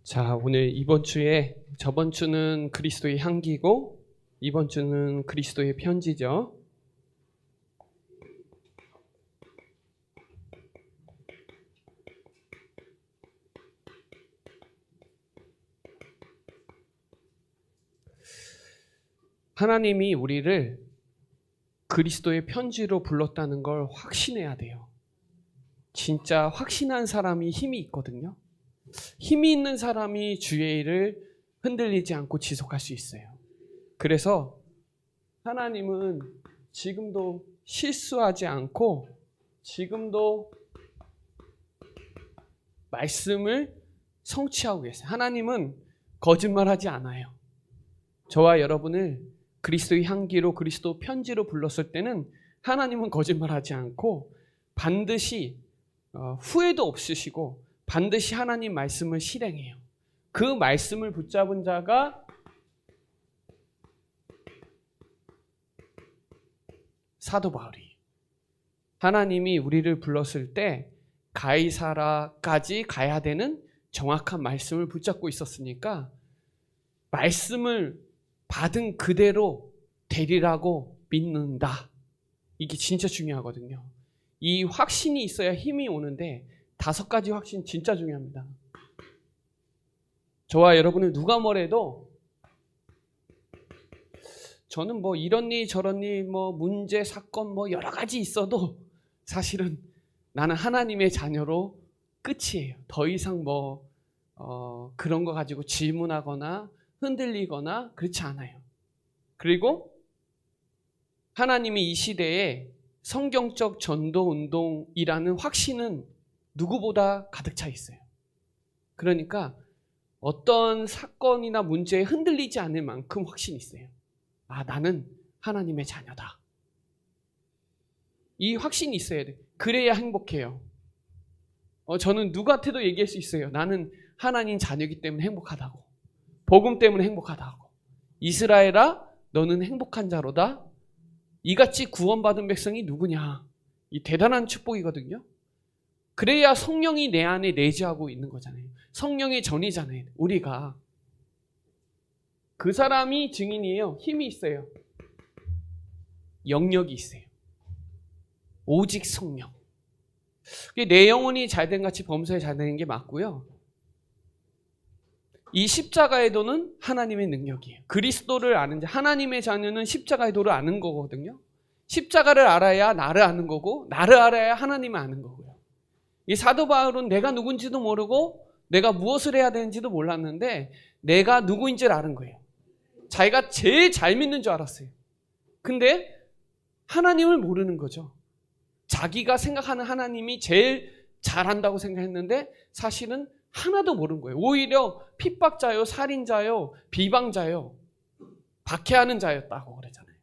자, 오늘 이번 주에 저번 주는 그리스도의 향기고 이번 주는 그리스도의 편지죠. 하나님이 우리를 그리스도의 편지로 불렀다는 걸 확신해야 돼요. 진짜 확신한 사람이 힘이 있거든요. 힘이 있는 사람이 주의 일을 흔들리지 않고 지속할 수 있어요. 그래서 하나님은 지금도 실수하지 않고 지금도 말씀을 성취하고 계세요. 하나님은 거짓말하지 않아요. 저와 여러분을 그리스도의 향기로 그리스도 편지로 불렀을 때는 하나님은 거짓말하지 않고 반드시 후회도 없으시고 반드시 하나님 말씀을 실행해요. 그 말씀을 붙잡은 자가 사도 바울이에요. 하나님이 우리를 불렀을 때 가이사라까지 가야 되는 정확한 말씀을 붙잡고 있었으니까 말씀을 받은 그대로 되리라고 믿는다. 이게 진짜 중요하거든요. 이 확신이 있어야 힘이 오는데 5가지 확신 진짜 중요합니다. 저와 여러분은 누가 뭐래도 저는 뭐 이런니 저런니 뭐 문제 사건 뭐 여러 가지 있어도 사실은 나는 하나님의 자녀로 끝이에요. 더 이상 뭐 그런 거 가지고 질문하거나 흔들리거나 그렇지 않아요. 그리고 하나님이 이 시대에 성경적 전도 운동이라는 확신은 누구보다 가득 차 있어요. 그러니까 어떤 사건이나 문제에 흔들리지 않을 만큼 확신이 있어요. 아, 나는 하나님의 자녀다. 이 확신이 있어야 돼. 그래야 행복해요. 저는 누구한테도 얘기할 수 있어요. 나는 하나님 자녀이기 때문에 행복하다고. 복음 때문에 행복하다고. 이스라엘아, 너는 행복한 자로다. 이같이 구원받은 백성이 누구냐. 이 대단한 축복이거든요. 그래야 성령이 내 안에 내주하고 있는 거잖아요. 성령의 전이잖아요. 우리가. 그 사람이 증인이에요. 힘이 있어요. 영역이 있어요. 오직 성령. 내 영혼이 잘된 같이 범사에 잘되는 게 맞고요. 이 십자가의 도는 하나님의 능력이에요. 그리스도를 아는 자, 하나님의 자녀는 십자가의 도를 아는 거거든요. 십자가를 알아야 나를 아는 거고 나를 알아야 하나님을 아는 거고요. 이 사도 바울은 내가 누군지도 모르고 내가 무엇을 해야 되는지도 몰랐는데 내가 누구인지를 아는 거예요. 자기가 제일 잘 믿는 줄 알았어요. 근데 하나님을 모르는 거죠. 자기가 생각하는 하나님이 제일 잘한다고 생각했는데 사실은 하나도 모르는 거예요. 오히려 핍박자요, 살인자요, 비방자요, 박해하는 자였다고 그러잖아요.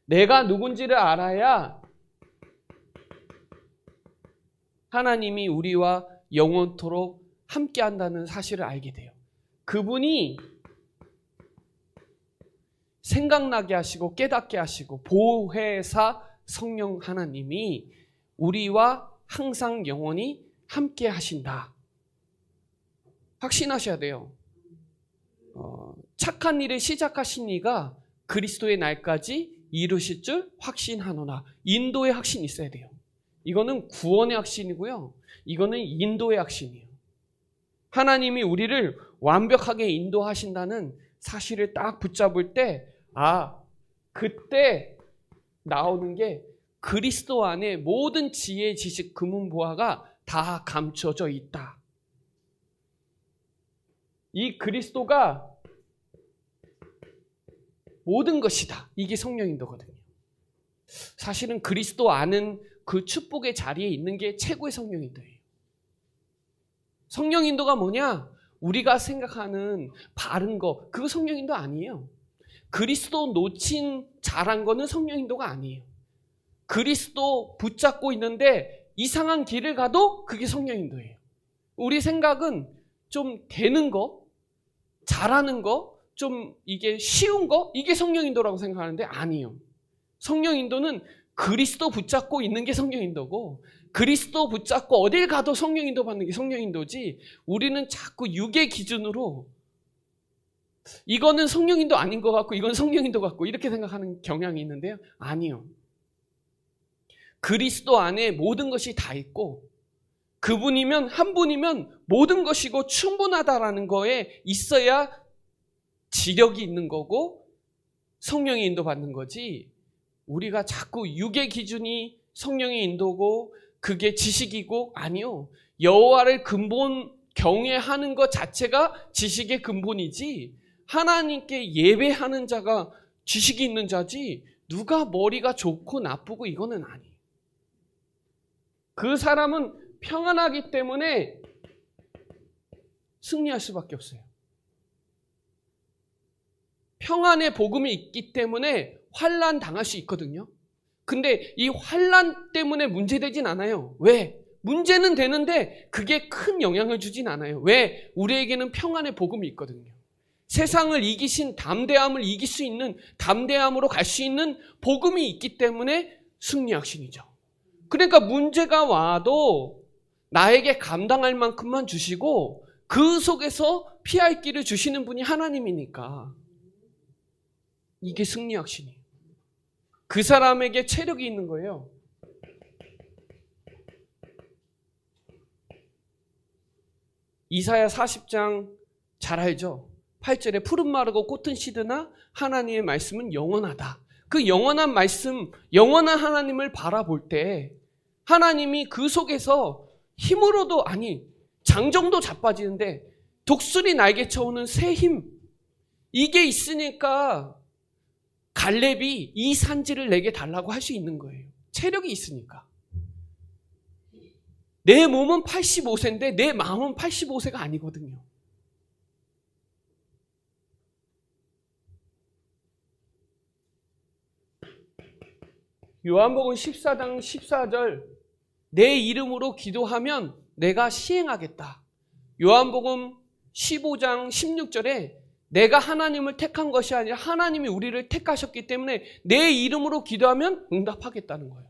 내가 누군지를 알아야 하나님이 우리와 영원토록 함께한다는 사실을 알게 돼요. 그분이 생각나게 하시고 깨닫게 하시고 보혜사 성령 하나님이 우리와 항상 영원히 함께 하신다. 확신하셔야 돼요. 착한 일을 시작하신 이가 그리스도의 날까지 이루실 줄 확신하노라. 인도의 확신이 있어야 돼요. 이거는 구원의 확신이고요. 이거는 인도의 확신이에요. 하나님이 우리를 완벽하게 인도하신다는 사실을 딱 붙잡을 때, 그때 나오는 게 그리스도 안에 모든 지혜, 지식, 금은보화가 다 감춰져 있다. 이 그리스도가 모든 것이다. 이게 성령인도거든요. 사실은 그리스도 아는 그 축복의 자리에 있는 게 최고의 성령인도예요. 성령인도가 뭐냐? 우리가 생각하는 바른 거, 그거 성령인도 아니에요. 그리스도 놓친 잘한 거는 성령인도가 아니에요. 그리스도 붙잡고 있는데 이상한 길을 가도 그게 성령인도예요. 우리 생각은 좀 되는 거, 잘하는 거, 좀 이게 쉬운 거, 이게 성령인도라고 생각하는데 아니에요. 성령인도는 그리스도 붙잡고 있는 게 성령 인도고, 그리스도 붙잡고 어딜 가도 성령 인도 받는 게 성령 인도지, 우리는 자꾸 육의 기준으로 이거는 성령 인도 아닌 것 같고 이건 성령 인도 같고 이렇게 생각하는 경향이 있는데요. 아니요. 그리스도 안에 모든 것이 다 있고, 그분이면, 한 분이면 모든 것이고 충분하다라는 거에 있어야 지력이 있는 거고 성령의 인도 받는 거지, 우리가 자꾸 육의 기준이 성령의 인도고 그게 지식이고, 아니요. 여호와를 근본 경외하는 것 자체가 지식의 근본이지, 하나님께 예배하는 자가 지식이 있는 자지, 누가 머리가 좋고 나쁘고 이거는 아니에요. 그 사람은 평안하기 때문에 승리할 수밖에 없어요. 평안의 복음이 있기 때문에 환난 당할 수 있거든요. 근데 이 환난 때문에 문제되진 않아요. 왜? 문제는 되는데 그게 큰 영향을 주진 않아요. 왜? 우리에게는 평안의 복음이 있거든요. 세상을 이기신 담대함을 이길 수 있는, 담대함으로 갈 수 있는 복음이 있기 때문에 승리하신이죠. 그러니까 문제가 와도 나에게 감당할 만큼만 주시고 그 속에서 피할 길을 주시는 분이 하나님이니까 이게 승리학신이에요. 그 사람에게 체력이 있는 거예요. 이사야 40장 잘 알죠? 8절에 푸른 마르고 꽃은 시드나 하나님의 말씀은 영원하다. 그 영원한 말씀, 영원한 하나님을 바라볼 때 하나님이 그 속에서 힘으로도, 아니 장정도 자빠지는데 독수리 날개 쳐오는 새 힘, 이게 있으니까 갈렙이 이 산지를 내게 달라고 할 수 있는 거예요. 체력이 있으니까. 내 몸은 85세인데 내 마음은 85세가 아니거든요. 요한복음 14장 14절, 내 이름으로 기도하면 내가 시행하겠다. 요한복음 15장 16절에 내가 하나님을 택한 것이 아니라 하나님이 우리를 택하셨기 때문에 내 이름으로 기도하면 응답하겠다는 거예요.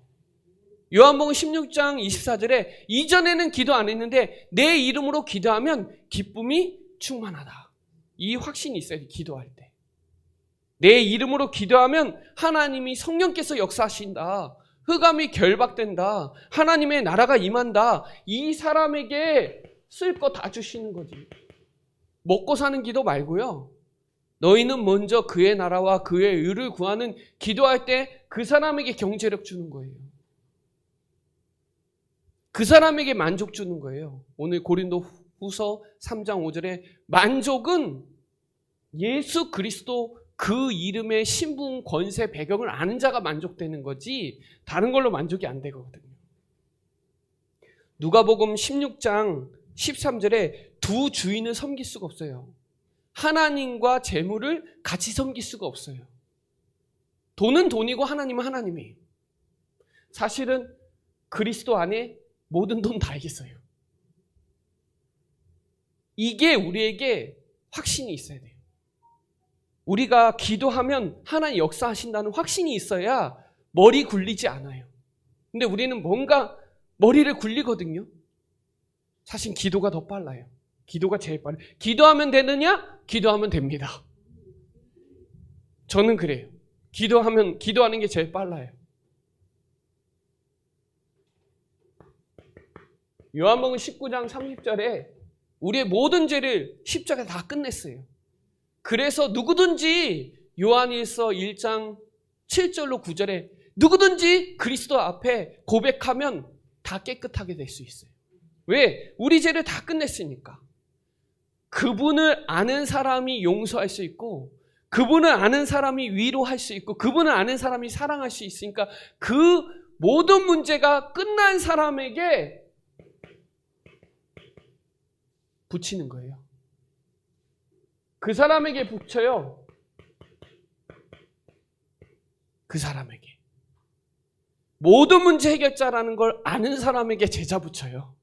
요한복음 16장 24절에 이전에는 기도 안 했는데 내 이름으로 기도하면 기쁨이 충만하다. 이 확신이 있어요. 기도할 때. 내 이름으로 기도하면 하나님이 성령께서 역사하신다. 흑암이 결박된다. 하나님의 나라가 임한다. 이 사람에게 쓸 거 다 주시는 거지. 먹고 사는 기도 말고요. 너희는 먼저 그의 나라와 그의 의를 구하는 기도할 때 그 사람에게 경제력 주는 거예요. 그 사람에게 만족 주는 거예요. 오늘 고린도 후서 3장 5절에 만족은 예수 그리스도 그 이름의 신분, 권세, 배경을 아는 자가 만족되는 거지 다른 걸로 만족이 안 되거든요. 누가복음 16장 13절에 두 주인을 섬길 수가 없어요. 하나님과 재물을 같이 섬길 수가 없어요. 돈은 돈이고 하나님은 하나님이에요. 사실은 그리스도 안에 모든 돈 다 있어요. 이게 우리에게 확신이 있어야 돼요. 우리가 기도하면 하나님 역사하신다는 확신이 있어야 머리 굴리지 않아요. 근데 우리는 뭔가 머리를 굴리거든요. 사실 기도가 더 빨라요. 기도가 제일 빨라요. 기도하면 되느냐? 기도하면 됩니다. 저는 그래요. 기도하는 게 제일 빨라요. 요한복음 19장 30절에 우리의 모든 죄를 십자가에 다 끝냈어요. 그래서 누구든지 요한일서 1장 7절로 9절에 누구든지 그리스도 앞에 고백하면 다 깨끗하게 될 수 있어요. 왜? 우리 죄를 다 끝냈으니까. 그분을 아는 사람이 용서할 수 있고, 그분을 아는 사람이 위로할 수 있고, 그분을 아는 사람이 사랑할 수 있으니까 그 모든 문제가 끝난 사람에게 붙이는 거예요. 그 사람에게 붙여요. 그 사람에게. 모든 문제 해결자라는 걸 아는 사람에게 제자 붙여요.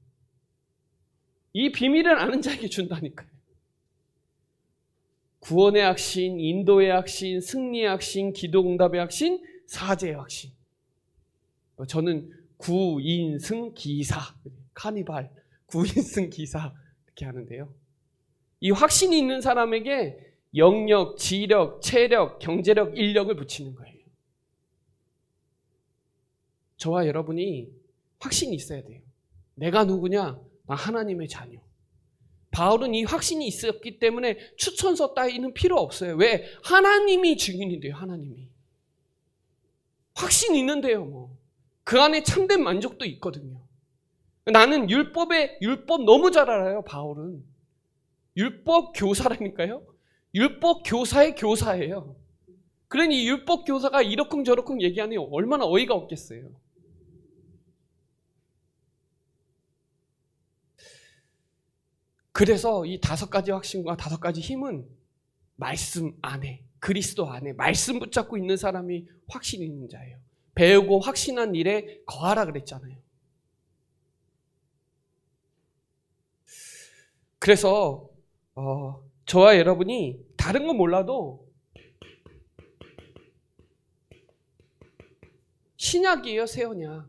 이 비밀을 아는 자에게 준다니까요. 구원의 확신, 인도의 확신, 승리의 확신, 기도 응답의 확신, 사죄의 확신. 저는 구인승 기사, 카니발, 구인승 기사 이렇게 하는데요. 이 확신이 있는 사람에게 영역, 지력, 체력, 경제력, 인력을 붙이는 거예요. 저와 여러분이 확신이 있어야 돼요. 내가 누구냐? 나 하나님의 자녀. 바울은 이 확신이 있었기 때문에 추천서 따위는 필요 없어요. 왜? 하나님이 증인인데요. 하나님이. 확신이 있는데요. 뭐. 그 안에 참된 만족도 있거든요. 나는 율법 너무 잘 알아요. 바울은. 율법 교사라니까요. 율법 교사의 교사예요. 그러니 율법 교사가 이러쿵저러쿵 얘기하니 얼마나 어이가 없겠어요. 그래서 이 5가지 확신과 5가지 힘은 말씀 안에, 그리스도 안에 말씀 붙잡고 있는 사람이 확신 있는 자예요. 배우고 확신한 일에 거하라 그랬잖아요. 그래서 저와 여러분이 다른 건 몰라도 신약이에요, 새 언약.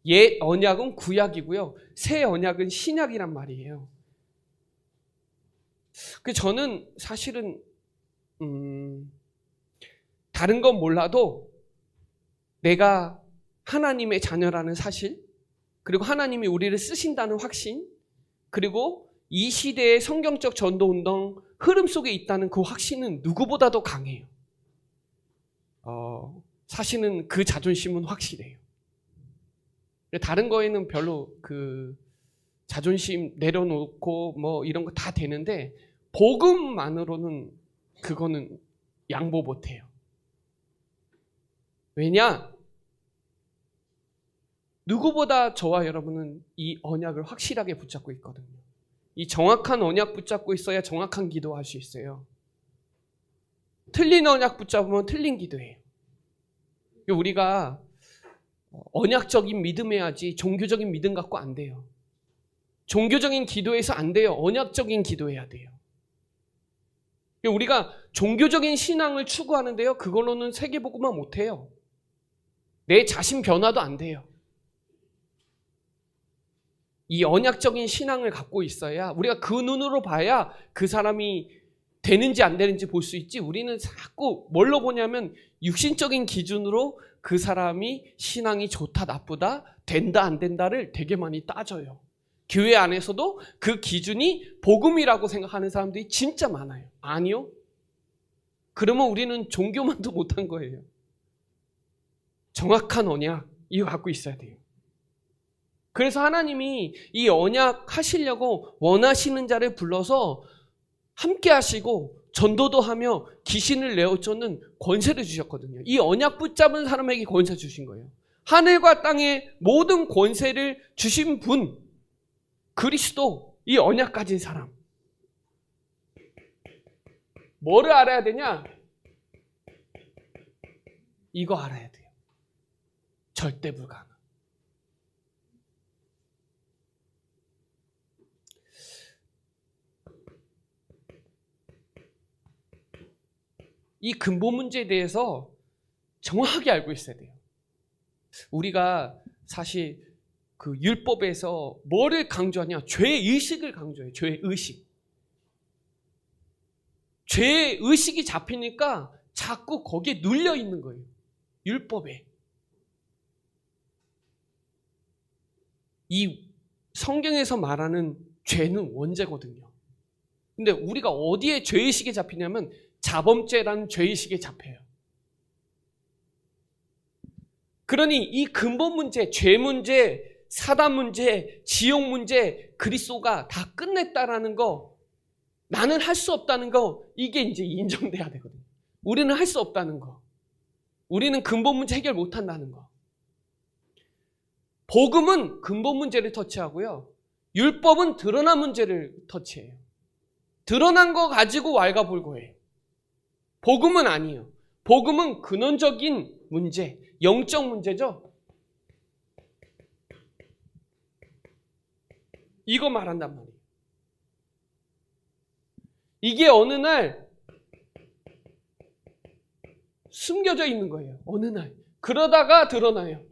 옛 언약은 구약이고요. 새 언약은 신약이란 말이에요. 저는 사실은 다른 건 몰라도 내가 하나님의 자녀라는 사실, 그리고 하나님이 우리를 쓰신다는 확신, 그리고 이 시대의 성경적 전도운동 흐름 속에 있다는 그 확신은 누구보다도 강해요. 사실은 그 자존심은 확실해요. 다른 거에는 별로 그 자존심 내려놓고 뭐 이런 거 다 되는데 복음만으로는 그거는 양보 못해요. 왜냐? 누구보다 저와 여러분은 이 언약을 확실하게 붙잡고 있거든요. 이 정확한 언약 붙잡고 있어야 정확한 기도할 수 있어요. 틀린 언약 붙잡으면 틀린 기도해요. 우리가 언약적인 믿음 해야지 종교적인 믿음 갖고 안 돼요. 종교적인 기도해서 안 돼요. 언약적인 기도해야 돼요. 우리가 종교적인 신앙을 추구하는데요. 그걸로는 세계복음화 못해요. 내 자신 변화도 안 돼요. 이 언약적인 신앙을 갖고 있어야 우리가 그 눈으로 봐야 그 사람이 되는지 안 되는지 볼 수 있지. 우리는 자꾸 뭘로 보냐면 육신적인 기준으로 그 사람이 신앙이 좋다 나쁘다 된다 안 된다를 되게 많이 따져요. 교회 안에서도 그 기준이 복음이라고 생각하는 사람들이 진짜 많아요. 아니요. 그러면 우리는 종교만도 못한 거예요. 정확한 언약 이거 갖고 있어야 돼요. 그래서 하나님이 이 언약 하시려고 원하시는 자를 불러서 함께 하시고 전도도 하며 귀신을 내어쫓는 권세를 주셨거든요. 이 언약 붙잡은 사람에게 권세 주신 거예요. 하늘과 땅의 모든 권세를 주신 분, 그리스도, 이 언약 가진 사람. 뭐를 알아야 되냐? 이거 알아야 돼요. 절대 불가능. 이 근본 문제에 대해서 정확하게 알고 있어야 돼요. 우리가 사실 그 율법에서 뭐를 강조하냐? 죄의식을 강조해요. 죄의식. 죄의식이 잡히니까 자꾸 거기에 눌려 있는 거예요. 율법에. 이 성경에서 말하는 죄는 원죄거든요. 근데 우리가 어디에 죄의식이 잡히냐면 자범죄라는 죄의식에 잡혀요. 그러니 이 근본 문제, 죄 문제, 사단 문제, 지옥 문제, 그리스도가 다 끝냈다라는 거, 나는 할 수 없다는 거, 이게 이제 인정돼야 되거든요. 우리는 할 수 없다는 거. 우리는 근본 문제 해결 못한다는 거. 복음은 근본 문제를 터치하고요. 율법은 드러난 문제를 터치해요. 드러난 거 가지고 왈가불고해요. 복음은 아니에요. 복음은 근원적인 문제, 영적 문제죠. 이거 말한단 말이에요. 이게 어느 날 숨겨져 있는 거예요. 어느 날. 그러다가 드러나요.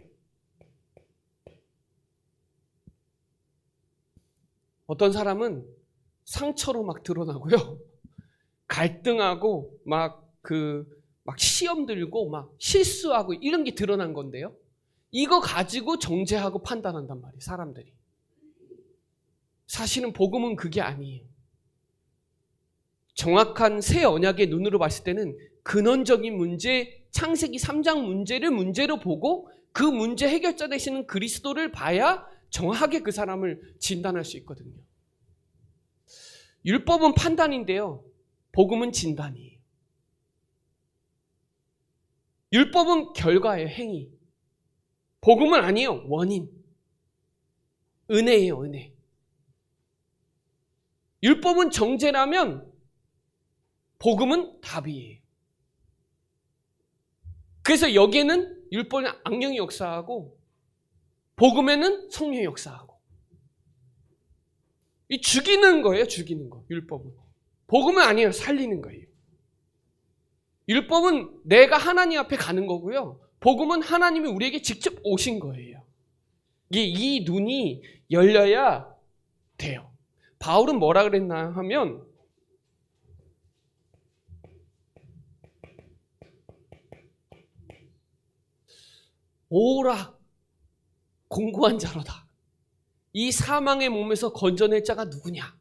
어떤 사람은 상처로 막 드러나고요. 갈등하고 막 시험 들고 막 실수하고 이런 게 드러난 건데요. 이거 가지고 정죄하고 판단한단 말이에요, 사람들이. 사실은 복음은 그게 아니에요. 정확한 새 언약의 눈으로 봤을 때는 근원적인 문제, 창세기 3장 문제를 문제로 보고 그 문제 해결자 되시는 그리스도를 봐야 정확하게 그 사람을 진단할 수 있거든요. 율법은 판단인데요. 복음은 진단이에요. 율법은 결과예요, 행위. 복음은 아니에요, 원인. 은혜예요, 은혜. 율법은 정죄라면 복음은 답이에요. 그래서 여기에는 율법은 악령이 역사하고 복음에는 성령이 역사하고. 이 죽이는 거예요, 죽이는 거. 율법은. 복음은 아니에요, 살리는 거예요. 율법은 내가 하나님 앞에 가는 거고요. 복음은 하나님이 우리에게 직접 오신 거예요. 이 눈이 열려야 돼요. 바울은 뭐라 그랬나 하면 오라 공고한 자로다. 이 사망의 몸에서 건져낼 자가 누구냐?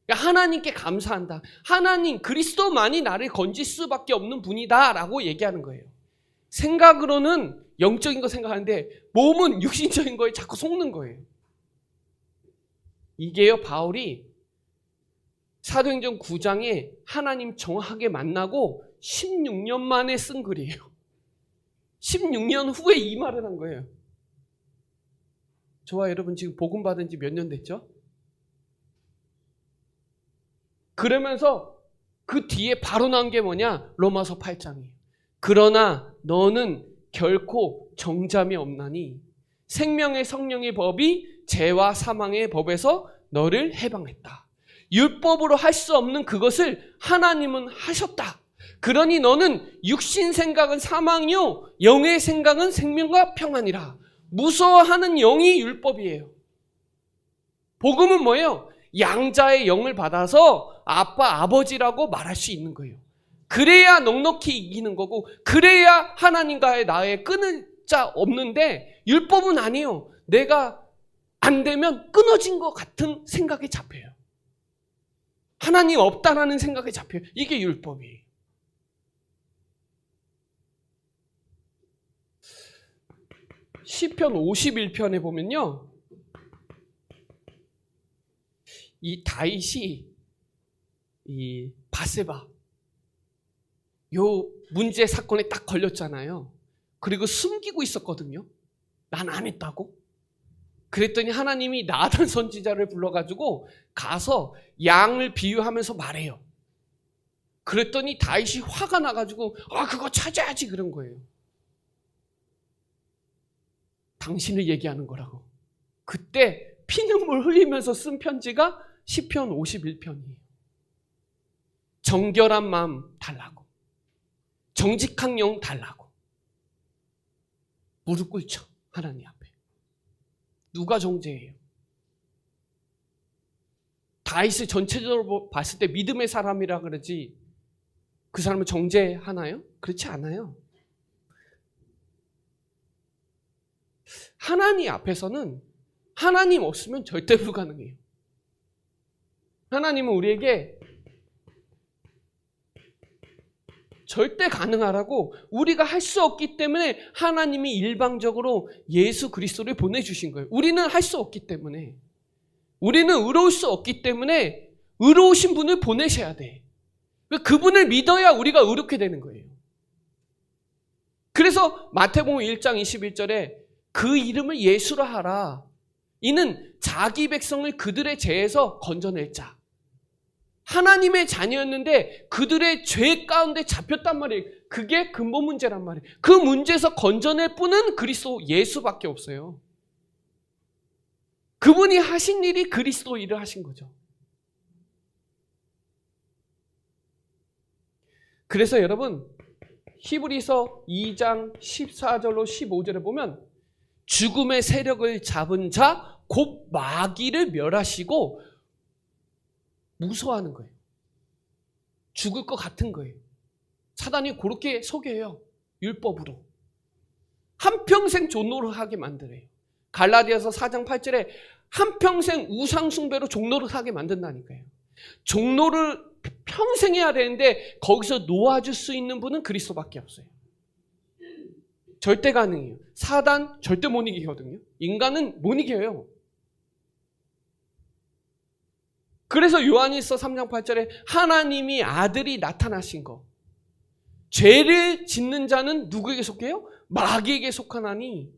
하나님께 감사한다. 하나님 그리스도만이 나를 건질 수밖에 없는 분이다 라고 얘기하는 거예요. 생각으로는 영적인 거 생각하는데 몸은 육신적인 거에 자꾸 속는 거예요. 이게요, 바울이 사도행전 9장에 하나님 정확하게 만나고 16년 만에 쓴 글이에요. 16년 후에 이 말을 한 거예요. 저와 여러분 지금 복음 받은 지 몇 년 됐죠? 그러면서 그 뒤에 바로 나온 게 뭐냐? 로마서 8장이에요. 그러나 너는 결코 정잠이 없나니 생명의 성령의 법이 죄와 사망의 법에서 너를 해방했다. 율법으로 할 수 없는 그것을 하나님은 하셨다. 그러니 너는 육신 생각은 사망이요 영의 생각은 생명과 평안이라. 무서워하는 영이 율법이에요. 복음은 뭐예요? 양자의 영을 받아서 아빠, 아버지라고 말할 수 있는 거예요. 그래야 넉넉히 이기는 거고 그래야 하나님과의 나의 끊을 자 없는데 율법은 아니에요. 내가 안 되면 끊어진 것 같은 생각에 잡혀요. 하나님 없다라는 생각에 잡혀요. 이게 율법이에요. 시편 51편에 보면요. 이 다윗이 이 바세바 요 문제 사건에 딱 걸렸잖아요. 그리고 숨기고 있었거든요. 난 안 했다고. 그랬더니 하나님이 나단 선지자를 불러가지고 가서 양을 비유하면서 말해요. 그랬더니 다윗이 화가 나가지고 그거 찾아야지 그런 거예요. 당신을 얘기하는 거라고. 그때 피눈물 흘리면서 쓴 편지가 시편 51편이에요. 정결한 마음 달라고. 정직한 영 달라고. 무릎 꿇죠. 하나님 앞에. 누가 정죄해요? 다윗을 전체적으로 봤을 때 믿음의 사람이라 그러지 그 사람을 정죄하나요? 그렇지 않아요. 하나님 앞에서는 하나님 없으면 절대 불가능해요. 하나님은 우리에게 절대 가능하라고 우리가 할 수 없기 때문에 하나님이 일방적으로 예수 그리스도를 보내주신 거예요. 우리는 할 수 없기 때문에. 우리는 의로울 수 없기 때문에 의로우신 분을 보내셔야 돼. 그분을 믿어야 우리가 의롭게 되는 거예요. 그래서 마태복음 1장 21절에 그 이름을 예수라 하라. 이는 자기 백성을 그들의 죄에서 건져낼 자. 하나님의 자녀였는데 그들의 죄 가운데 잡혔단 말이에요. 그게 근본 문제란 말이에요. 그 문제에서 건져낼 분은 그리스도 예수밖에 없어요. 그분이 하신 일이 그리스도 일을 하신 거죠. 그래서 여러분 히브리서 2장 14절로 15절에 보면 죽음의 세력을 잡은 자 곧 마귀를 멸하시고 무서워하는 거예요. 죽을 것 같은 거예요. 사단이 그렇게 속여요. 율법으로. 한평생 종노릇하게 만들어요. 갈라디아서 4장 8절에 한평생 우상숭배로 종노릇하게 만든다니까요. 종노를 평생 해야 되는데 거기서 놓아줄 수 있는 분은 그리스도밖에 없어요. 절대 가능해요. 사단 절대 못 이기거든요. 인간은 못 이겨요. 그래서 요한일서 3장 8절에 하나님이 아들이 나타나신 거. 죄를 짓는 자는 누구에게 속해요? 마귀에게 속하나니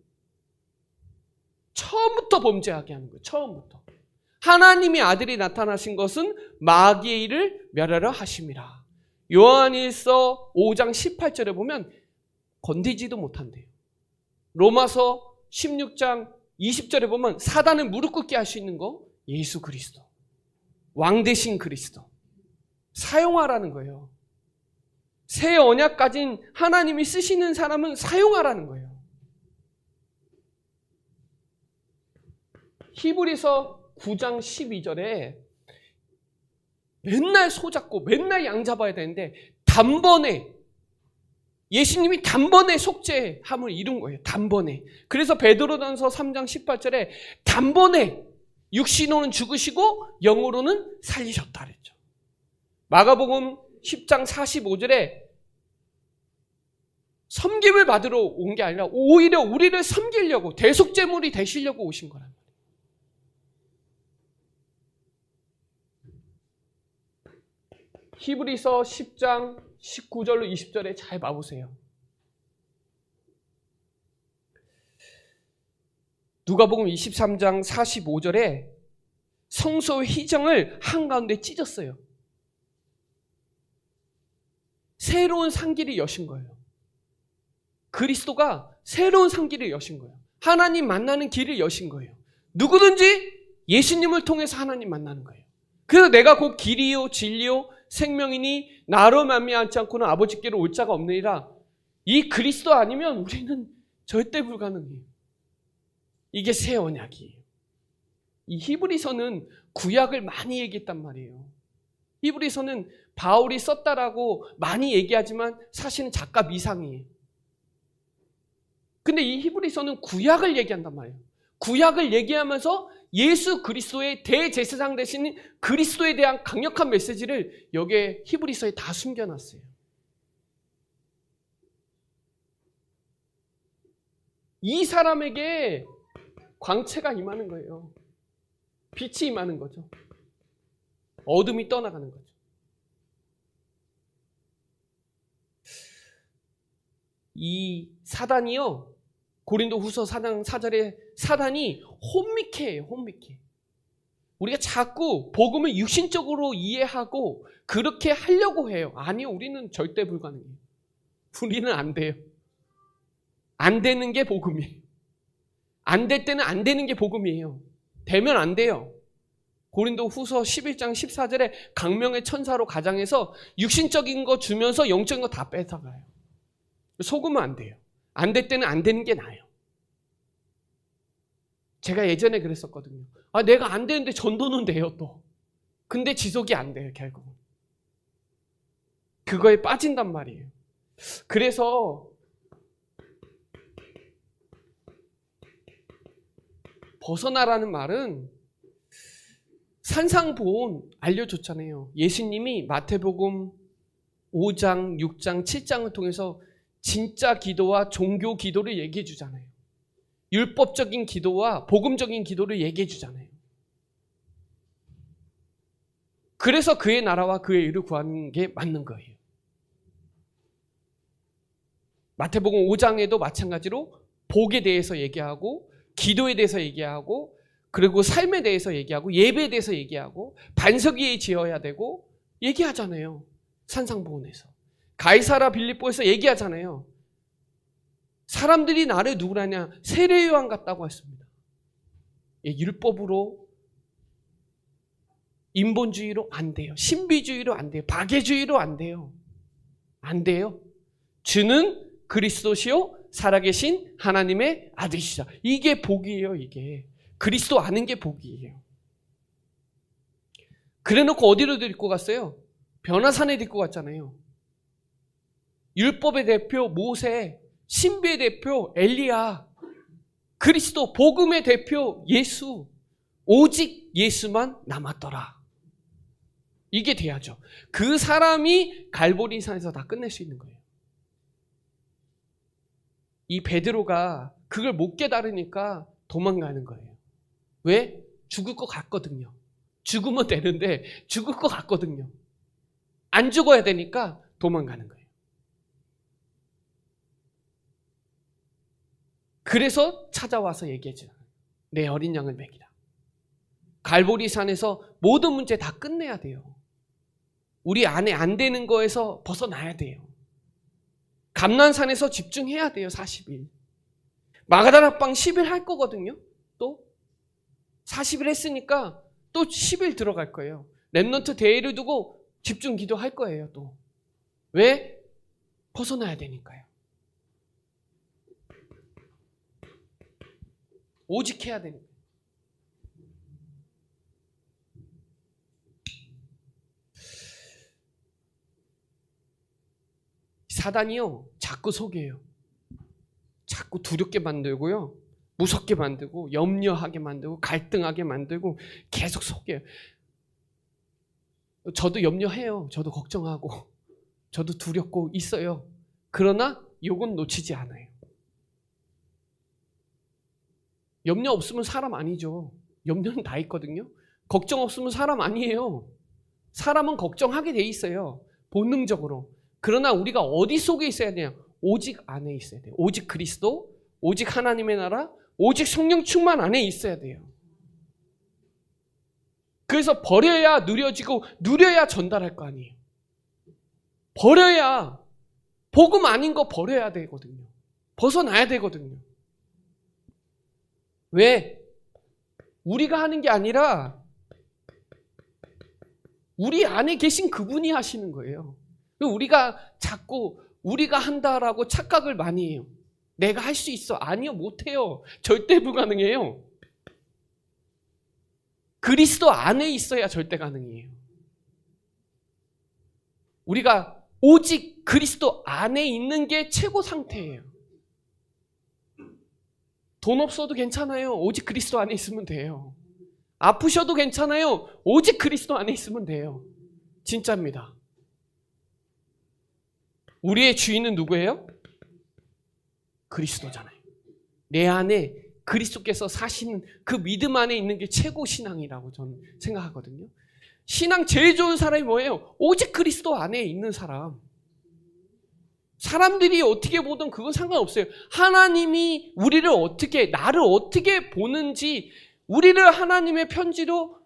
처음부터 범죄하게 하는 거예요. 처음부터. 하나님이 아들이 나타나신 것은 마귀의 일을 멸하려 하심이라. 요한일서 5장 18절에 보면 건드지도 못한대요. 로마서 16장 20절에 보면 사단을 무릎 꿇게 할 수 있는 거 예수 그리스도. 왕 대신 그리스도. 사용하라는 거예요. 새 언약 가진 하나님이 쓰시는 사람은 사용하라는 거예요. 히브리서 9장 12절에 맨날 소 잡고 맨날 양 잡아야 되는데 단번에 예수님이 단번에 속죄함을 이룬 거예요. 단번에. 그래서 베드로전서 3장 18절에 단번에 육신으로는 죽으시고 영으로는 살리셨다 그랬죠. 마가복음 10장 45절에 섬김을 받으러 온 게 아니라 오히려 우리를 섬기려고 대속제물이 되시려고 오신 거란 말이에요. 히브리서 10장 19절로 20절에 잘 봐보세요. 누가복음 23장 45절에 성소의 휘정을 한가운데 찢었어요. 새로운 상기를 여신 거예요. 그리스도가 새로운 상기를 여신 거예요. 하나님 만나는 길을 여신 거예요. 누구든지 예수님을 통해서 하나님 만나는 거예요. 그래서 내가 곧 길이요 진리요 생명이니 나로 말미암지 않고는 아버지께로 올 자가 없느니라. 이 그리스도 아니면 우리는 절대 불가능해요. 이게 새 언약이에요. 이 히브리서는 구약을 많이 얘기했단 말이에요. 히브리서는 바울이 썼다라고 많이 얘기하지만 사실은 작가 미상이에요. 근데 이 히브리서는 구약을 얘기한단 말이에요. 구약을 얘기하면서 예수 그리스도의 대제사장 되신 그리스도에 대한 강력한 메시지를 여기에 히브리서에 다 숨겨놨어요. 이 사람에게 광채가 임하는 거예요. 빛이 임하는 거죠. 어둠이 떠나가는 거죠. 이 사단이요. 고린도후서 4장 4절에 사단이 혼미케예요. 혼미케. 우리가 자꾸 복음을 육신적으로 이해하고 그렇게 하려고 해요. 아니요. 우리는 절대 불가능해요. 우리는 안 돼요. 안 되는 게 복음이에요. 안 될 때는 안 되는 게 복음이에요. 되면 안 돼요. 고린도후서 11장 14절에 강명의 천사로 가장해서 육신적인 거 주면서 영적인 거 다 뺏어가요. 속으면 안 돼요. 안 될 때는 안 되는 게 나아요. 제가 예전에 그랬었거든요. 내가 안 되는데 전도는 돼요 또. 근데 지속이 안 돼요 결국은. 그거에 빠진단 말이에요. 그래서 벗어나라는 말은 산상보온 알려줬잖아요. 예수님이 마태복음 5장, 6장, 7장을 통해서 진짜 기도와 종교 기도를 얘기해 주잖아요. 율법적인 기도와 복음적인 기도를 얘기해 주잖아요. 그래서 그의 나라와 그의 의를 구하는 게 맞는 거예요. 마태복음 5장에도 마찬가지로 복에 대해서 얘기하고 기도에 대해서 얘기하고 그리고 삶에 대해서 얘기하고 예배에 대해서 얘기하고 반석위에 지어야 되고 얘기하잖아요. 산상보온에서. 가이사라 빌립보에서 얘기하잖아요. 사람들이 나를 누구라냐? 세례요한 같다고 했습니다. 율법으로 인본주의로 안 돼요. 신비주의로 안 돼요. 박애주의로 안 돼요. 안 돼요. 주는 그리스도시요 살아계신 하나님의 아들이시다. 이게 복이에요. 이게. 그리스도 아는 게 복이에요. 그래놓고 어디로 데리고 갔어요? 변화산에 데리고 갔잖아요. 율법의 대표 모세, 신비의 대표 엘리야, 그리스도 복음의 대표 예수, 오직 예수만 남았더라. 이게 돼야죠. 그 사람이 갈보리산에서 다 끝낼 수 있는 거예요. 이 베드로가 그걸 못 깨달으니까 도망가는 거예요. 왜? 죽을 것 같거든요. 죽으면 되는데 죽을 것 같거든요. 안 죽어야 되니까 도망가는 거예요. 그래서 찾아와서 얘기하죠. 내 어린 양을 먹이라. 갈보리산에서 모든 문제 다 끝내야 돼요. 우리 안에 안 되는 거에서 벗어나야 돼요. 감난산에서 집중해야 돼요. 40일. 마가다라 빵 10일 할 거거든요. 또 40일 했으니까 또 10일 들어갈 거예요. 렘넌트 대회를 두고 집중 기도할 거예요. 또 왜? 벗어나야 되니까요. 오직 해야 되니까. 사단이요, 자꾸 속여요. 자꾸 두렵게 만들고요, 무섭게 만들고, 염려하게 만들고, 갈등하게 만들고, 계속 속여요. 저도 염려해요. 저도 걱정하고, 저도 두렵고 있어요. 그러나 요건 놓치지 않아요. 염려 없으면 사람 아니죠. 염려는 다 있거든요. 걱정 없으면 사람 아니에요. 사람은 걱정하게 돼 있어요. 본능적으로. 그러나 우리가 어디 속에 있어야 돼요? 오직 안에 있어야 돼요. 오직 그리스도, 오직 하나님의 나라, 오직 성령 충만 안에 있어야 돼요. 그래서 버려야 누려지고 누려야 전달할 거 아니에요. 버려야, 복음 아닌 거 버려야 되거든요. 벗어나야 되거든요. 왜? 우리가 하는 게 아니라 우리 안에 계신 그분이 하시는 거예요. 우리가 자꾸 우리가 한다라고 착각을 많이 해요. 내가 할 수 있어. 아니요, 못해요. 절대 불가능해요. 그리스도 안에 있어야 절대 가능해요. 우리가 오직 그리스도 안에 있는 게 최고 상태예요. 돈 없어도 괜찮아요. 오직 그리스도 안에 있으면 돼요. 아프셔도 괜찮아요. 오직 그리스도 안에 있으면 돼요. 진짜입니다. 우리의 주인은 누구예요? 그리스도잖아요. 내 안에 그리스도께서 사시는 그 믿음 안에 있는 게 최고 신앙이라고 저는 생각하거든요. 신앙 제일 좋은 사람이 뭐예요? 오직 그리스도 안에 있는 사람. 사람들이 어떻게 보든 그건 상관없어요. 하나님이 우리를 어떻게, 나를 어떻게 보는지, 우리를 하나님의 편지로,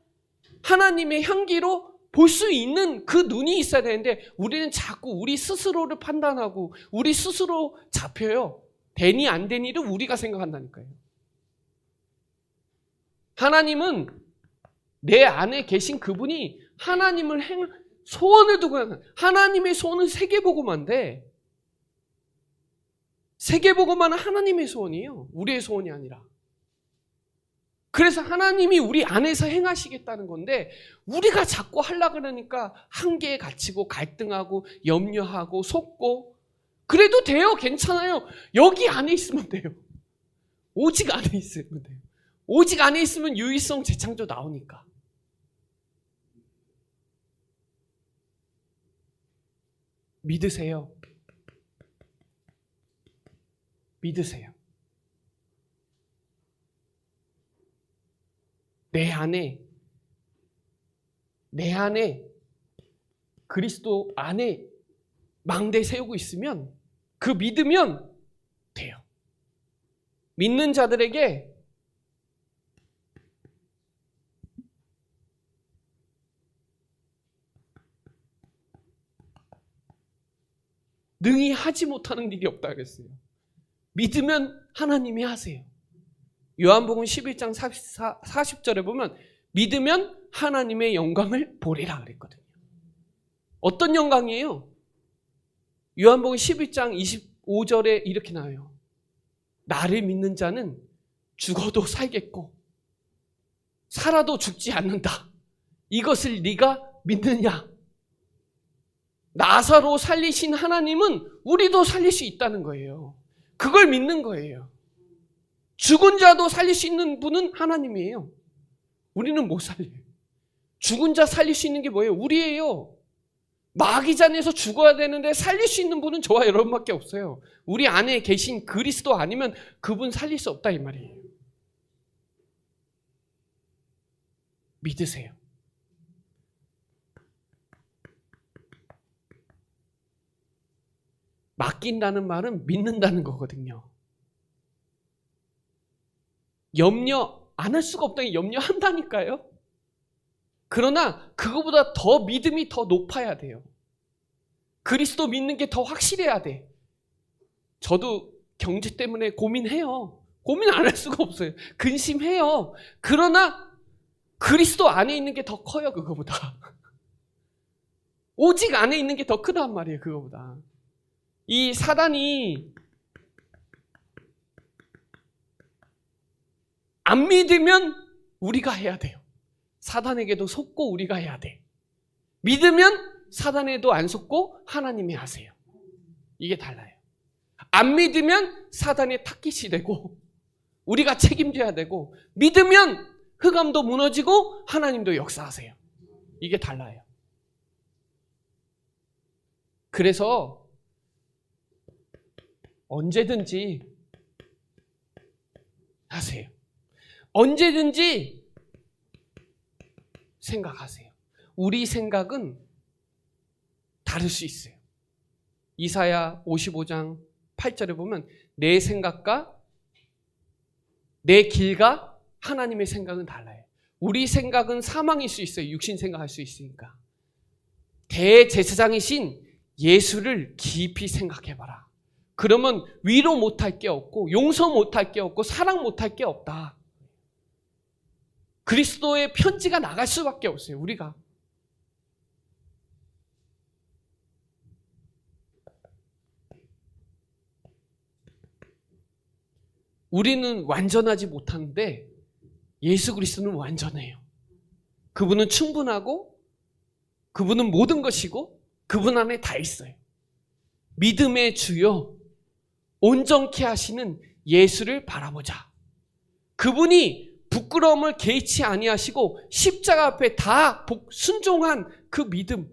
하나님의 향기로 볼 수 있는 그 눈이 있어야 되는데, 우리는 자꾸 우리 스스로를 판단하고 우리 스스로 잡혀요. 되니 안 되니를 우리가 생각한다니까요. 하나님은 내 안에 계신 그분이 하나님을 소원을 두고, 하나님의 소원은 세계복음화인데, 세계복음화는 하나님의 소원이에요. 우리의 소원이 아니라. 그래서 하나님이 우리 안에서 행하시겠다는 건데, 우리가 자꾸 하려고 그러니까 한계에 갇히고 갈등하고 염려하고 속고. 그래도 돼요. 괜찮아요. 여기 안에 있으면 돼요. 오직 안에 있으면 돼요. 오직 안에 있으면 유일성 재창조 나오니까. 믿으세요. 믿으세요. 내 안에 그리스도 안에 망대 세우고 있으면, 그 믿으면 돼요. 믿는 자들에게 능히 하지 못하는 일이 없다 그랬어요. 믿으면 하나님이 하세요. 요한복음 11장 40절에 보면 믿으면 하나님의 영광을 보리라 그랬거든요. 어떤 영광이에요? 요한복음 11장 25절에 이렇게 나와요. 나를 믿는 자는 죽어도 살겠고 살아도 죽지 않는다. 이것을 네가 믿느냐? 나사로 살리신 하나님은 우리도 살릴 수 있다는 거예요. 그걸 믿는 거예요. 죽은 자도 살릴 수 있는 분은 하나님이에요. 우리는 못 살려요. 죽은 자 살릴 수 있는 게 뭐예요? 우리예요. 마귀 잔에서 죽어야 되는데 살릴 수 있는 분은 저와 여러분밖에 없어요. 우리 안에 계신 그리스도 아니면 그분 살릴 수 없다 이 말이에요. 믿으세요. 맡긴다는 말은 믿는다는 거거든요. 염려 안 할 수가 없다니 염려한다니까요. 그러나 그거보다 더 믿음이 더 높아야 돼요. 그리스도 믿는 게 더 확실해야 돼. 저도 경제 때문에 고민해요. 고민 안 할 수가 없어요. 근심해요. 그러나 그리스도 안에 있는 게 더 커요. 그거보다. 오직 안에 있는 게 더 크단 말이에요. 그거보다. 이 사단이 안 믿으면 우리가 해야 돼요. 사단에게도 속고 우리가 해야 돼. 믿으면 사단에도 안 속고 하나님이 하세요. 이게 달라요. 안 믿으면 사단의 타깃이 되고 우리가 책임져야 되고, 믿으면 흑암도 무너지고 하나님도 역사하세요. 이게 달라요. 그래서 언제든지 하세요. 언제든지 생각하세요. 우리 생각은 다를 수 있어요. 이사야 55장 8절에 보면 내 생각과 내 길과 하나님의 생각은 달라요. 우리 생각은 사망일 수 있어요. 육신 생각할 수 있으니까. 대제사장이신 예수를 깊이 생각해봐라. 그러면 위로 못할 게 없고 용서 못할 게 없고 사랑 못할 게 없다. 그리스도의 편지가 나갈 수밖에 없어요. 우리가. 우리는 완전하지 못하는데 예수 그리스도는 완전해요. 그분은 충분하고 그분은 모든 것이고 그분 안에 다 있어요. 믿음의 주요 온전케 하시는 예수를 바라보자. 그분이 부끄러움을 개의치 아니하시고 십자가 앞에 다 순종한 그 믿음,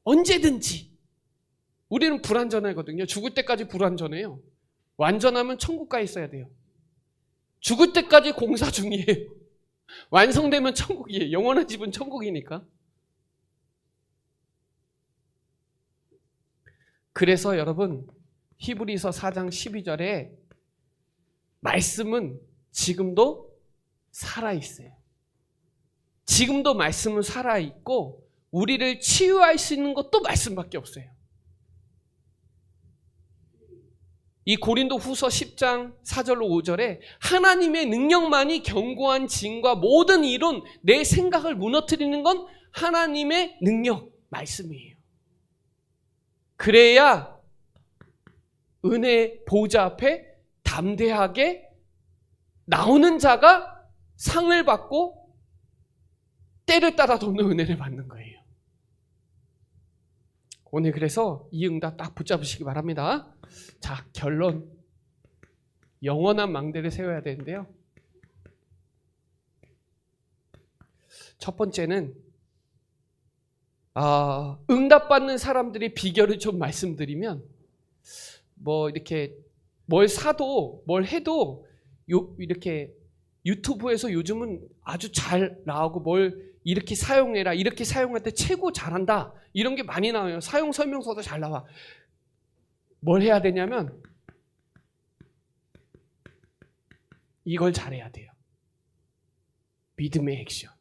언제든지. 우리는 불완전하거든요. 죽을 때까지 불완전해요. 완전하면 천국 가 있어야 돼요. 죽을 때까지 공사 중이에요. 완성되면 천국이에요. 영원한 집은 천국이니까. 그래서 여러분, 히브리서 4장 12절에 말씀은 지금도 살아있어요. 지금도 말씀은 살아있고 우리를 치유할 수 있는 것도 말씀밖에 없어요. 이 고린도 후서 10장 4절로 5절에 하나님의 능력만이 견고한 진과 모든 이론, 내 생각을 무너뜨리는 건 하나님의 능력, 말씀이에요. 그래야 은혜 보좌 앞에 담대하게 나오는 자가 상을 받고 때를 따라 돕는 은혜를 받는 거예요. 오늘 그래서 이 응답 딱 붙잡으시기 바랍니다. 자, 결론. 영원한 망대를 세워야 되는데요. 첫 번째는 응답받는 사람들의 비결을 좀 말씀드리면, 이렇게 뭘 사도 뭘 해도 이렇게 유튜브에서 요즘은 아주 잘 나오고 뭘 이렇게 사용해라, 이렇게 사용할 때 최고 잘한다, 이런 게 많이 나와요. 사용 설명서도 잘 나와. 뭘 해야 되냐면 이걸 잘해야 돼요. 믿음의 액션.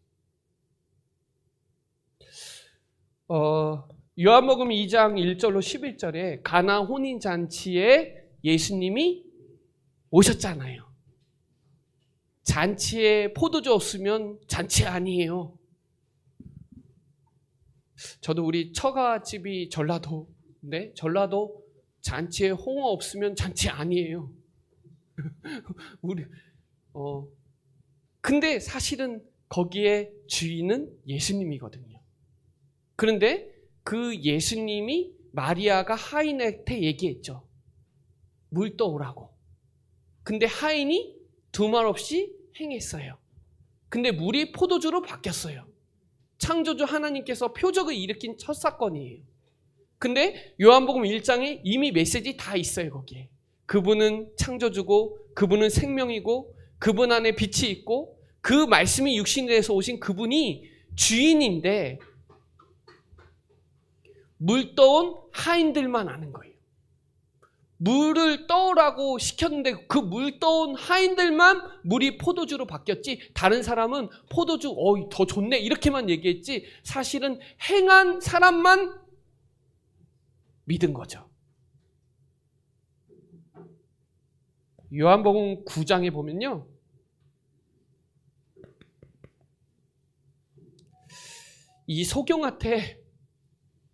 요한복음 2장 1절로 11절에 가나 혼인잔치에 예수님이 오셨잖아요. 잔치에 포도주 없으면 잔치 아니에요. 저도 우리 처가집이 전라도인데 전라도 잔치에 홍어 없으면 잔치 아니에요. 우리 근데 사실은 거기에 주인은 예수님이거든요. 그런데 그 예수님이 마리아가 하인한테 얘기했죠. 물 떠오라고. 근데 하인이 두말 없이 행했어요. 근데 물이 포도주로 바뀌었어요. 창조주 하나님께서 표적을 일으킨 첫 사건이에요. 근데 요한복음 1장에 이미 메시지 다 있어요. 거기에. 그분은 창조주고 그분은 생명이고 그분 안에 빛이 있고 그 말씀이 육신이 돼서 오신 그분이 주인인데 물 떠온 하인들만 아는 거예요. 물을 떠오라고 시켰는데 그 물 떠온 하인들만 물이 포도주로 바뀌었지 다른 사람은 포도주 더 좋네 이렇게만 얘기했지 사실은 행한 사람만 믿은 거죠. 요한복음 9장에 보면요. 이 소경한테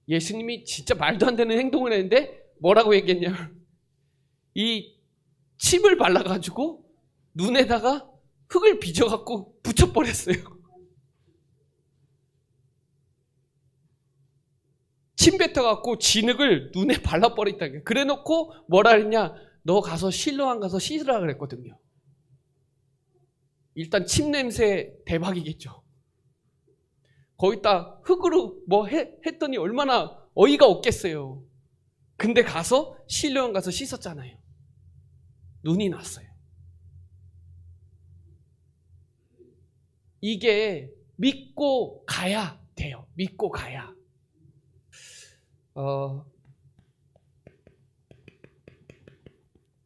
예수님이 진짜 말도 안 되는 행동을 했는데 뭐라고 얘기했냐. 이 침을 발라가지고 눈에다가 흙을 빚어갖고 붙여버렸어요. 침 뱉어갖고 진흙을 눈에 발라버렸다. 그래놓고 뭐라 했냐. 너 가서 실로암 가서 씻으라 그랬거든요. 일단 침 냄새 대박이겠죠. 거기다 흙으로 뭐 했더니 얼마나 어이가 없겠어요. 근데 가서 실로암 가서 씻었잖아요. 눈이 났어요. 이게 믿고 가야 돼요. 믿고 가야.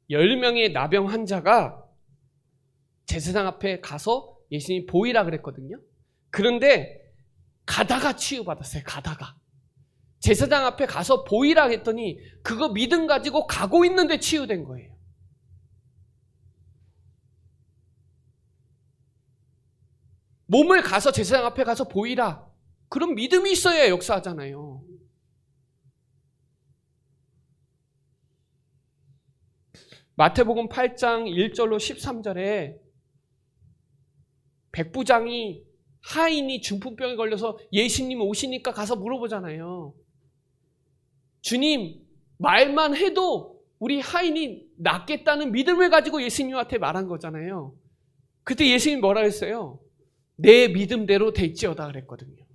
10명의 나병 환자가 제사장 앞에 가서 예수님 보이라 그랬거든요. 그런데 가다가 치유받았어요. 가다가. 제사장 앞에 가서 보이라 했더니 그거 믿음 가지고 가고 있는데 치유된 거예요. 몸을 가서 제사장 앞에 가서 보이라. 그럼 믿음이 있어야 역사하잖아요. 마태복음 8장 1절로 13절에 백부장이 하인이 중풍병에 걸려서 예수님 오시니까 가서 물어보잖아요. 주님, 말만 해도 우리 하인이 낫겠다는 믿음을 가지고 예수님한테 말한 거잖아요. 그때 예수님이 뭐라 했어요? 내 믿음대로 될지어다 그랬거든요.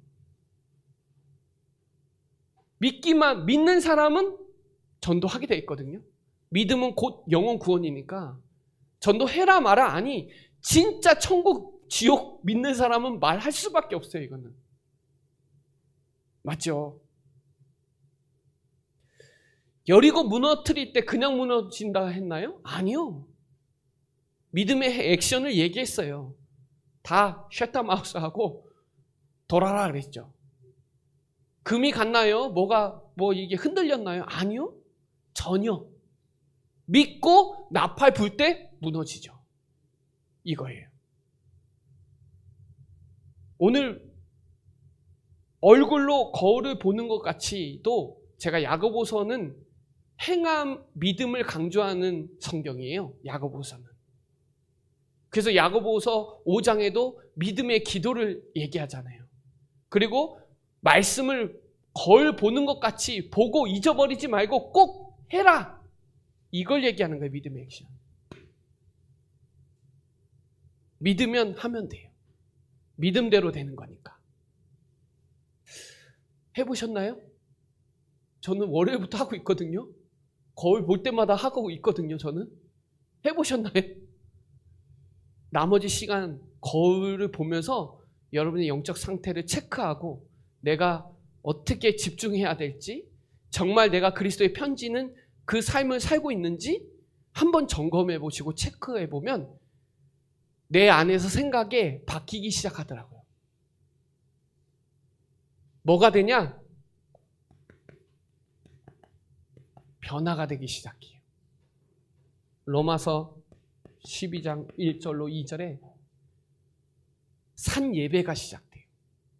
믿는 사람은 전도하게 돼 있거든요. 믿음은 곧 영혼 구원이니까 전도해라 마라. 아니 진짜 천국 지옥 믿는 사람은 말할 수밖에 없어요. 이거는 맞죠? 여리고 무너뜨릴 때 그냥 무너진다 했나요? 아니요. 믿음의 액션을 얘기했어요. 다 셔터마우스하고 돌아라 그랬죠. 금이 갔나요? 뭐 이게 흔들렸나요? 아니요. 전혀. 믿고 나팔 불 때 무너지죠. 이거예요. 오늘 얼굴로 거울을 보는 것 같이도 제가 야고보서는 행함, 믿음을 강조하는 성경이에요. 야고보서는. 그래서 야고보서 5장에도 믿음의 기도를 얘기하잖아요. 그리고 말씀을 거울 보는 것 같이 보고 잊어버리지 말고 꼭 해라. 이걸 얘기하는 거예요. 믿음의 액션. 믿으면 하면 돼요. 믿음대로 되는 거니까. 해보셨나요? 저는 월요일부터 하고 있거든요. 거울 볼 때마다 하고 있거든요. 저는. 해보셨나요? 나머지 시간 거울을 보면서 여러분의 영적 상태를 체크하고 내가 어떻게 집중해야 될지, 정말 내가 그리스도의 편지는 그 삶을 살고 있는지 한번 점검해 보시고 체크해 보면 내 안에서 생각이 바뀌기 시작하더라고요. 뭐가 되냐? 변화가 되기 시작해요. 로마서 12장 1절로 2절에 산 예배가 시작돼요.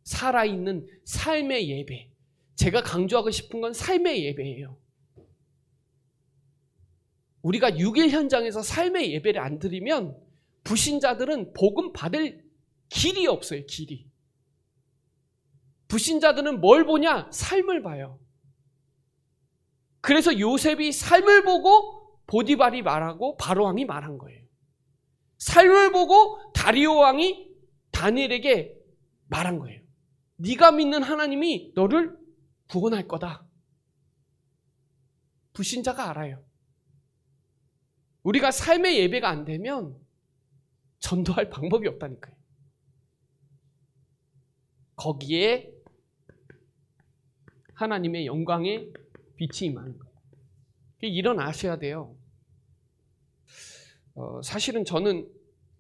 살아있는 삶의 예배. 제가 강조하고 싶은 건 삶의 예배예요. 우리가 6일 현장에서 삶의 예배를 안 드리면 불신자들은 복음 받을 길이 없어요. 길이. 불신자들은 뭘 보냐? 삶을 봐요. 그래서 요셉이 삶을 보고 보디발이 말하고 바로 왕이 말한 거예요. 삶을 보고 다리오 왕이 다니엘에게 말한 거예요. 네가 믿는 하나님이 너를 구원할 거다. 불신자가 알아요. 우리가 삶의 예배가 안 되면 전도할 방법이 없다니까요. 거기에 하나님의 영광의 빛이 임하는 거예요. 일어나셔야 돼요. 사실은 저는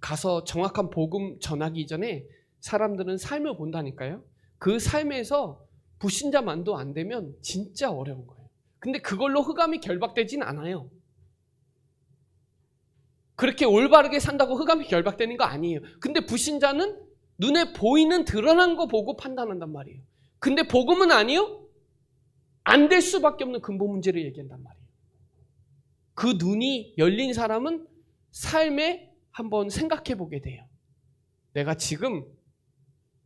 가서 정확한 복음 전하기 전에 사람들은 삶을 본다니까요. 그 삶에서 불신자만도 안 되면 진짜 어려운 거예요. 근데 그걸로 흑암이 결박되진 않아요. 그렇게 올바르게 산다고 흑암이 결박되는 거 아니에요. 근데 불신자는 눈에 보이는 드러난 거 보고 판단한단 말이에요. 근데 복음은 아니요? 안 될 수밖에 없는 근본 문제를 얘기한단 말이에요. 그 눈이 열린 사람은 삶에 한번 생각해 보게 돼요. 내가 지금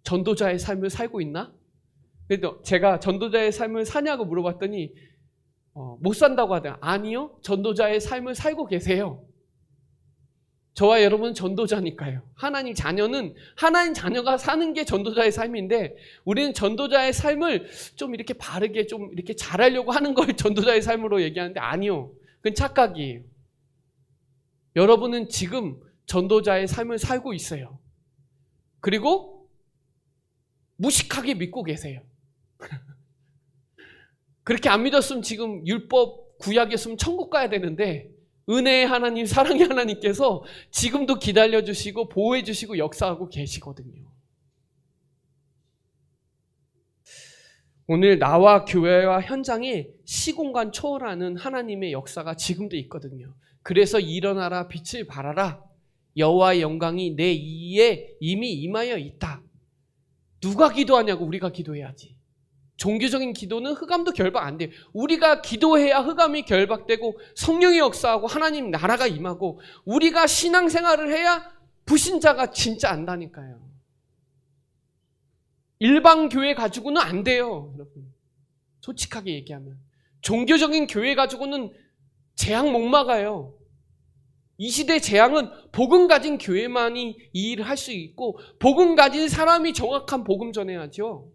전도자의 삶을 살고 있나? 그래도 제가 전도자의 삶을 사냐고 물어봤더니 못 산다고 하더라고요. 아니요, 전도자의 삶을 살고 계세요. 저와 여러분은 전도자니까요. 하나님 자녀는 하나님 자녀가 사는 게 전도자의 삶인데 우리는 전도자의 삶을 좀 이렇게 바르게 좀 이렇게 잘하려고 하는 걸 전도자의 삶으로 얘기하는데 아니요. 그건 착각이에요. 여러분은 지금 전도자의 삶을 살고 있어요. 그리고 무식하게 믿고 계세요. 그렇게 안 믿었으면 지금 율법 구약이었으면 천국 가야 되는데 은혜의 하나님, 사랑의 하나님께서 지금도 기다려주시고 보호해주시고 역사하고 계시거든요. 오늘 나와 교회와 현장에 시공간 초월하는 하나님의 역사가 지금도 있거든요. 그래서 일어나라 빛을 발하라. 여호와의 영광이 내 이에 이미 임하여 있다. 누가 기도하냐고 우리가 기도해야지. 종교적인 기도는 흑암도 결박 안 돼요. 우리가 기도해야 흑암이 결박되고 성령의 역사하고 하나님 나라가 임하고 우리가 신앙생활을 해야 불신자가 진짜 안다니까요. 일반 교회 가지고는 안 돼요. 여러분. 솔직하게 얘기하면. 종교적인 교회 가지고는 재앙 못 막아요. 이 시대 재앙은 복음 가진 교회만이 이 일을 할 수 있고 복음 가진 사람이 정확한 복음 전해야죠.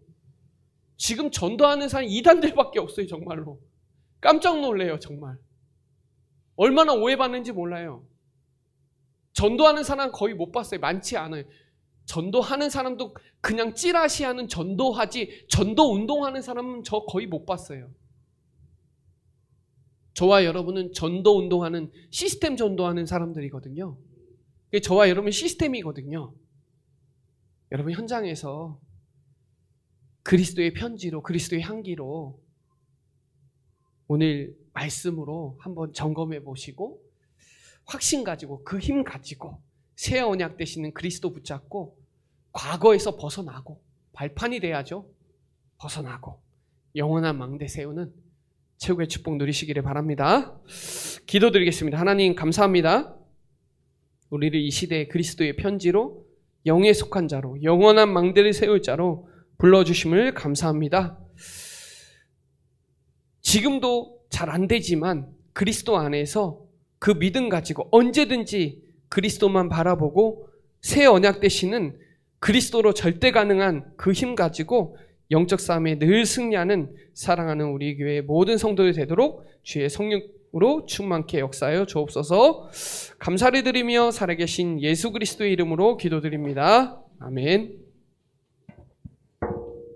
지금 전도하는 사람이 이단들밖에 없어요. 정말로. 깜짝 놀래요. 정말. 얼마나 오해받는지 몰라요. 전도하는 사람 거의 못 봤어요. 많지 않아요. 전도하는 사람도 그냥 찌라시하는 전도하지 전도 운동하는 사람은 저 거의 못 봤어요. 저와 여러분은 전도 운동하는 시스템 전도하는 사람들이거든요. 저와 여러분 시스템이거든요. 여러분 현장에서 그리스도의 편지로 그리스도의 향기로 오늘 말씀으로 한번 점검해 보시고 확신 가지고 그 힘 가지고 새 언약 되시는 그리스도 붙잡고 과거에서 벗어나고 발판이 돼야죠. 벗어나고 영원한 망대 세우는 최고의 축복 누리시기를 바랍니다. 기도드리겠습니다. 하나님 감사합니다. 우리를 이 시대의 그리스도의 편지로 영에 속한 자로 영원한 망대를 세울 자로 불러주심을 감사합니다. 지금도 잘 안 되지만 그리스도 안에서 그 믿음 가지고 언제든지 그리스도만 바라보고 새 언약 되시는 그리스도로 절대 가능한 그 힘 가지고 영적 싸움에 늘 승리하는 사랑하는 우리 교회의 모든 성도들 되도록 주의 성령으로 충만케 역사하여 주옵소서. 감사를 드리며 살아계신 예수 그리스도의 이름으로 기도드립니다. 아멘.